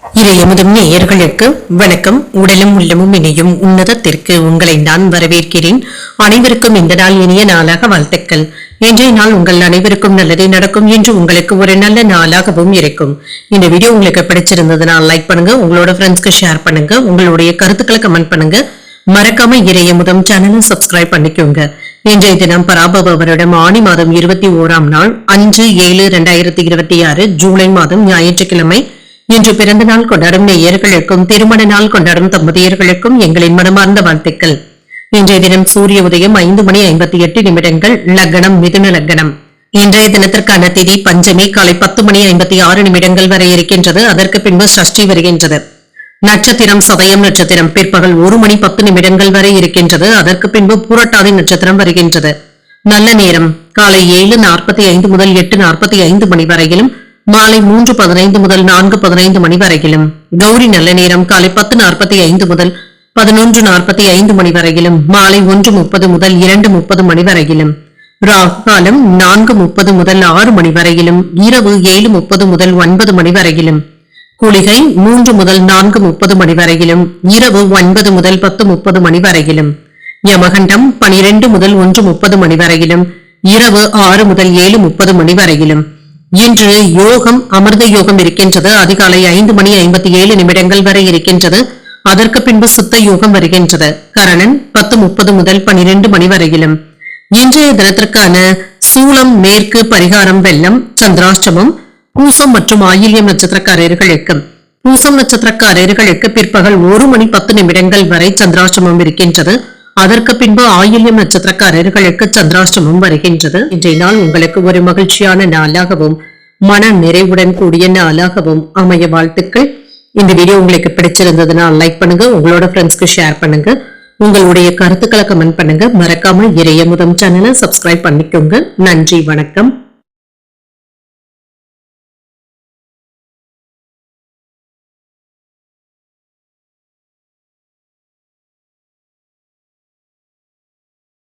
இறையமுதும் நேயர்களுக்கு வணக்கம். உடலும் உள்ளமும் இணையும் உன்னதத்திற்கு உங்களை நான் வரவேற்கிறேன். அனைவருக்கும் இந்த நாள் இனிய நாளாக வாழ்த்துக்கள். இன்றைய நாள் உங்கள் அனைவருக்கும் நல்லதே நடக்கும் என்று உங்களுக்கு ஒரு நல்ல நாளாகவும் இருக்கும். இந்த வீடியோ உங்களுக்கு பிடிச்சிருந்ததுன்னா லைக் பண்ணுங்க, உங்களோட ஃப்ரெண்ட்ஸ்க்கு ஷேர் பண்ணுங்க, உங்களுடைய கருத்துக்களை கமெண்ட் பண்ணுங்க. மறக்காம இறையமுதம் சேனலை சப்ஸ்கிரைப் பண்ணிக்கோங்க. இன்றைய தினம் பராபவ வருடம் ஆணி மாதம் 21ஆம் நாள் 5/7/2026 ஜூலை மாதம் ஞாயிற்றுக்கிழமை. இன்று பிறந்த நாள் கொண்டாடும் நேயர்களுக்கும் திருமண நாள் கொண்டாடும் தம்பதியர்களுக்கும் எங்களின் மனமார்ந்த வாழ்த்துக்கள். இன்றைய தினம் சூரிய உதயம் 5:58 லக்னம் மிதுன லக்னம். இன்றைய தினத்திற்கான திதி பஞ்சமி காலை 10:56 வரை இருக்கின்றது. அதற்கு பின்பு சஷ்டி வருகின்றது. நட்சத்திரம் சதயம் நட்சத்திரம் பிற்பகல் 1:10 வரை இருக்கின்றது. அதற்கு பின்பு பூரட்டாதி நட்சத்திரம் வருகின்றது. நல்ல நேரம் காலை 7:45 முதல் 8:45 வரையிலும், மாலை 3:15 முதல் 4:15 வரையிலும். கௌரி நல்ல நேரம் காலை 10:45 முதல் 11:45 வரையிலும், மாலை 1:30 முதல் 2:30 வரையிலும். ராகு காலம் 4:30 முதல் 6 வரையிலும், இரவு 7:30 முதல் 9 வரையிலும். குளிகை 3 முதல் 4:30 வரையிலும், இரவு 9 முதல் 10:30 வரையிலும். யமகண்டம் 12 முதல் 1:30 வரையிலும், இரவு 6 முதல் 7:30 வரையிலும். இன்று யோகம் அமிர்த யோகம் இருக்கின்றது. அதிகாலை 5:57 வரை இருக்கின்றது. அதற்கு பின்பு சுத்த யோகம் வருகின்றது. கரணன் 10:30 முதல் 12 வரையிலும். இன்றைய தினத்திற்கான சூலம் மேற்கு, பரிகாரம் வெள்ளம், சந்திராஷ்டமம். பூசம் மற்றும் ஆயில்யம் நட்சத்திரக்காரர்களுக்கு பூசம் நட்சத்திரக்காரர்களுக்கு பிற்பகல் 1:10 வரை சந்திராஷ்டமம் இருக்கின்றது. அதற்கு பின்பு ஆயில்யம் நட்சத்திரக்காரர்களுக்கு சந்திராஷ்டமம் வருகின்றது. இன்றைய நாள் உங்களுக்கு ஒரு மகிழ்ச்சியான நாளாகவும் மன நிறைவுடன் கூடிய நாளாகவும் அமைய வாழ்த்துக்கள். இந்த வீடியோ உங்களுக்கு பிடிச்சிருந்ததுன்னா லைக் பண்ணுங்க, உங்களோட ஃப்ரெண்ட்ஸ்க்கு ஷேர் பண்ணுங்க, உங்களுடைய கருத்துக்களை கமெண்ட் பண்ணுங்க. மறக்காம இறையமுதம் சேனலை சப்ஸ்கிரைப் பண்ணிக்கோங்க. நன்றி, வணக்கம்.